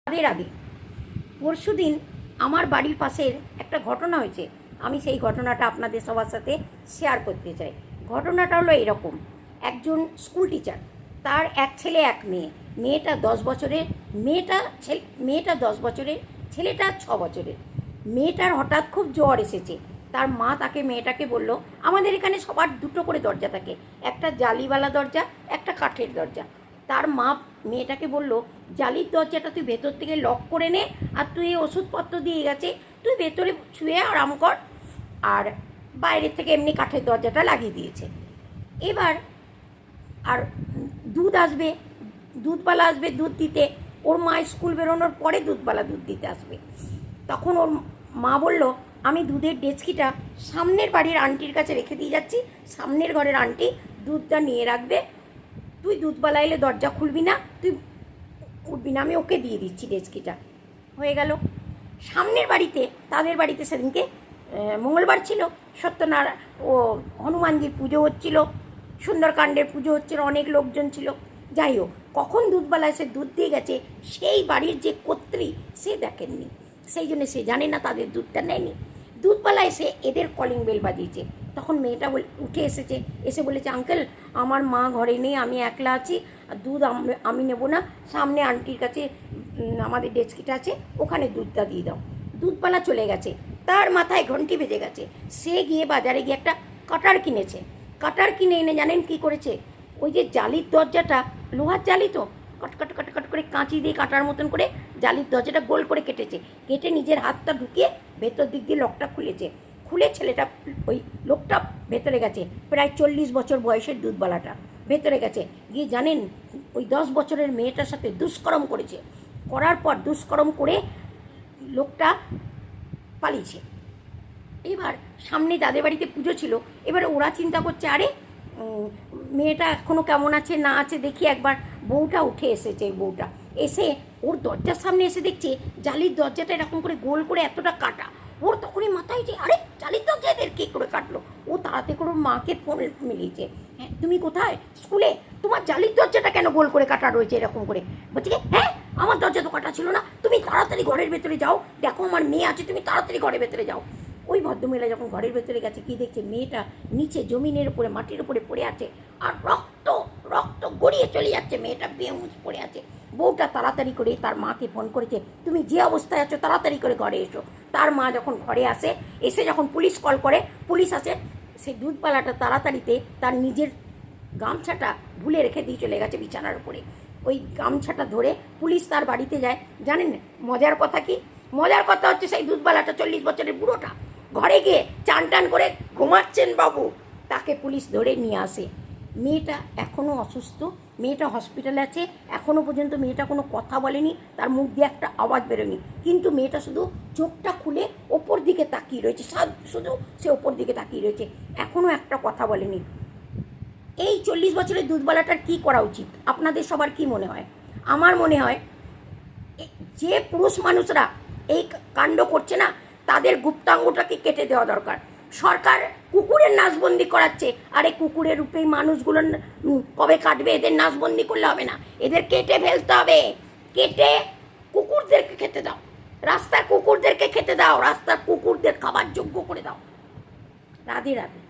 রাধে রাধে। পরশুদিন আমার বাড়ির পাশের একটা ঘটনা হয়েছে। আমি সেই ঘটনাটা আপনাদের সবার সাথে শেয়ার করতে চাই। ঘটনাটা হলো এরকম, একজন স্কুল টিচার, তার এক ছেলে এক মেয়ে। মেয়েটা 10 বছরের, মেয়েটা 10 বছরের, ছেলেটা 6 বছরের। মেয়েটার হঠাৎ খুব জ্বর এসেছে। তার মা মেয়েটাকে বলল, আমাদের এখানে সবার দুটো করে দরজা থাকে, একটা জালিওয়ালা দরজা, একটা কাঠের দরজা। তার মা মেয়েটাকে বলল, জালির দরজাটা তুই ভেতর থেকে লক করে নে, আর তুই এই ওষুধপত্র দিয়ে গেছে, তুই ভেতরে শুয়ে আরাম কর। আর বাইরের থেকে এমনি কাঠের দরজাটা লাগিয়ে দিয়েছে। এবার আর দুধ আসবে, দুধওয়ালা আসবে দুধ দিতে। ওর মা স্কুল বেরোনোর পরে দুধওয়ালা দুধ দিতে আসবে। তখন ওর মা বলল, আমি দুধের ডেচকিটা সামনের বাড়ির আন্টির কাছে রেখে দিয়ে যাচ্ছি, সামনের ঘরের আন্টি দুধটা নিয়ে রাখবে, তুই দুধওয়ালা এলে দরজা খুলবি না, তুই উঠবি না, আমি ওকে দিয়ে দিচ্ছি ডেচকিটা। হয়ে গেল। সামনের বাড়িতে, তাদের বাড়িতে সেদিনকে মঙ্গলবার ছিল, সত্যনারায়ণ ও হনুমানজির পুজো হচ্ছিল, সুন্দরকাণ্ডের পুজো হচ্ছিল, অনেক লোকজন ছিল। যাই হোক, কখন দুধওয়ালা এসে দুধ দিয়ে গেছে সেই বাড়ির যে কর্ত্রী সে দেখেননি, সেই জন্য সে জানে না তাদের দুধটা নেয়নি। দুধওয়ালা এসে এদের কলিং বেল বাজিয়েছে। তখন মেয়েটা উঠে এসেছে, এসে বলেছে, আঙ্কেল আমার মা ঘরে নেই, আমি একলা আছি, আর দুধ আমি নেবো না, সামনে আন্টির কাছে আমাদের ডেচকিটা আছে, ওখানে দুধটা দিয়ে দাও। দুধওয়ালা চলে গেছে, তার মাথায় ঘন্টি বেজে গেছে। সে গিয়ে বাজারে গিয়ে একটা কাটার কিনেছে। কাটার কিনে এনে জানেন কি করেছে? ওই যে জালির দরজাটা, লোহার জালি তো, কট কট কট কট করে কাঁচি দিয়ে কাটার মতন করে জালির দরজাটা গোল করে কেটেছে। কেটে নিজের হাতটা ঢুকিয়ে ভেতর দিক দিয়ে লকটা খুলেছে। খুলে ছেলেটা, ওই লোকটা ভেতরে গেছে, প্রায় 40 বছর বয়সের দুধওয়ালাটা ভেতরে গেছে। গিয়ে জানেন ওই 10 বছরের মেয়েটার সাথে দুষ্কর্ম করেছে। করার পর দুষ্কর্ম করে লোকটা পালিয়েছে। এবার সামনে যাদের বাড়িতে পুজো ছিল, এবার ওরা চিন্তা করছে, আরে মেয়েটা এখনও কেমন আছে না আছে দেখি একবার। বউটা উঠে এসেছে, এই বউটা এসে ওর দরজার সামনে এসে দেখছে জালির দরজাটা এরকম করে গোল করে এতটা কাটা। ওর তখনই মাথায় যে, আরে জালির দরজা এদের কী করে কাটলো। ও তাড়াতাড়ি করে ওর মাকে ফোন মিলিয়েছে, হ্যাঁ তুমি কোথায়? স্কুলে। তোমার জালির দরজাটা কেন গোল করে কাটা রয়েছে এরকম করে? বলছে কি, হ্যাঁ আমার দরজা তো কাটা ছিল না, তুমি তাড়াতাড়ি ঘরের ভেতরে যাও, দেখো আমার মেয়ে আছে, তুমি তাড়াতাড়ি ঘরের ভেতরে যাও। ওই ভদ্রমহিলা যখন ঘরের ভেতরে গেছে, কি দেখছে, মেয়েটা নিচে জমিনের উপরে মাটির উপরে পড়ে আছে, আর রক্ত রক্ত গড়িয়ে চলে যাচ্ছে, মেয়েটা বেহুঁশ পড়ে আছে। বউটা তাড়াতাড়ি করে তার মাকে ফোন করেছে, তুমি যে অবস্থায় আছো তাড়াতাড়ি করে ঘরে এসো। তার মা যখন ঘরে আসে, এসে যখন পুলিশ কল করে, পুলিশ আসে, সেই দুধওয়ালাটা তাড়াতাড়িতে তার নিজের গামছাটা ভুলে রেখে দিয়ে চলে গেছে বিছানার উপরে। ওই গামছাটা ধরে পুলিশ তার বাড়িতে যায়। জানেন মজার কথা কি? মজার কথা হচ্ছে, সেই দুধওয়ালাটা 40 বছরের বুড়োটা ঘরে গিয়ে চান টান করে ঘুমাচ্ছেন বাবু, তাকে পুলিশ ধরে নিয়ে আসে। মেয়েটা এখনও অসুস্থ, মেয়েটা হসপিটালে আছে, এখনও পর্যন্ত মেয়েটা কোনো কথা বলেনি, তার মুখ দিয়ে একটা আওয়াজ বেরোয়নি, কিন্তু মেয়েটা শুধু চোখটা খুলে ওপর দিকে তাকিয়ে রয়েছে, শুধু সে ওপর দিকে তাকিয়ে রয়েছে, এখনও একটা কথা বলেনি। এই 40 বছরের দুধওয়ালাটার কী করা উচিত? আপনাদের সবার কি মনে হয়? আমার মনে হয় যে পুরুষ মানুষরা এই কাণ্ড করছে না, তাদের গুপ্তাঙ্গটাকে কেটে দেওয়া দরকার। সরকার কুকুরের নাচবন্দি করাচ্ছে, আর এই কুকুরের রূপেই মানুষগুলো কবে কাটবে? এদের নাচবন্দি করলে হবে না, এদের কেটে ফেলতে হবে। কেটে কুকুরদেরকে খেতে দাও, রাস্তার কুকুরদেরকে খেতে দাও, রাস্তার কুকুরদের খাবার যোগ্য করে দাও। রাধে রাধে।